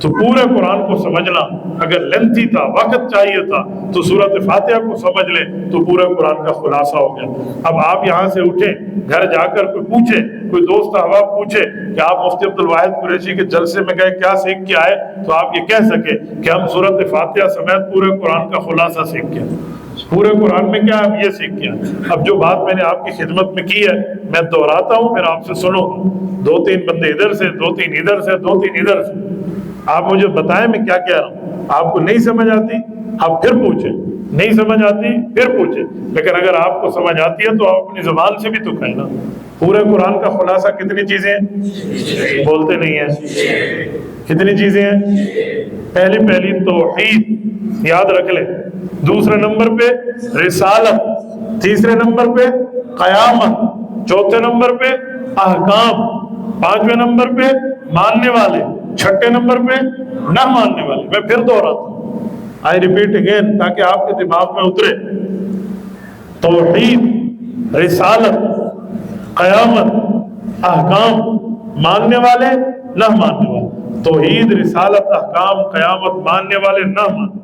تو پورے قرآن کو سمجھنا اگر لینتھی تھا، وقت چاہیے تھا، تو سورۃ فاتحہ کو سمجھ لیں تو پورے قرآن کا خلاصہ ہو گیا۔ اب آپ یہاں سے اٹھیں، گھر جا کر کوئی پوچھے، کوئی دوست احباب پوچھے کہ آپ مفتی عبدالواحد قریشی کے جلسے میں گئے، کیا سیکھ کے آئے؟ تو آپ یہ کہہ سکے کہ ہم سورۃ فاتحہ سمیت پورے قرآن کا خلاصہ سیکھ کے، پورے قرآن میں کیا ہم یہ سیکھ کے۔ اب جو بات میں نے آپ کی خدمت میں کی ہے میں دہراتا ہوں، پھر آپ سے سنو، 2-3 بندے ادھر سے، 2-3 ادھر سے، 2-3 ادھر سے، آپ مجھے بتائیں میں کیا کہہ رہا ہوں۔ آپ کو نہیں سمجھ آتی آپ پھر پوچھیں، نہیں سمجھ آتی پھر پوچھیں، لیکن اگر آپ کو سمجھ آتی ہے تو آپ اپنی زبان سے بھی تو کہیں نا۔ پورے قرآن کا خلاصہ کتنی چیزیں ہیں؟ بولتے نہیں ہیں۔ کتنی چیزیں ہیں؟ پہلی توحید یاد رکھ لیں، دوسرے نمبر پہ رسالت، تیسرے نمبر پہ قیامت، چوتھے نمبر پہ احکام، پانچویں نمبر پہ ماننے والے، چھٹے نمبر پہ نہ ماننے والے۔ میں پھر دوہراتا ہوں، I repeat again تاکہ آپ کے دماغ میں اترے۔ توحید، رسالت، قیامت، احکام، ماننے والے، نہ ماننے والے۔ توحید، رسالت، احکام، قیامت، ماننے والے، نہ ماننے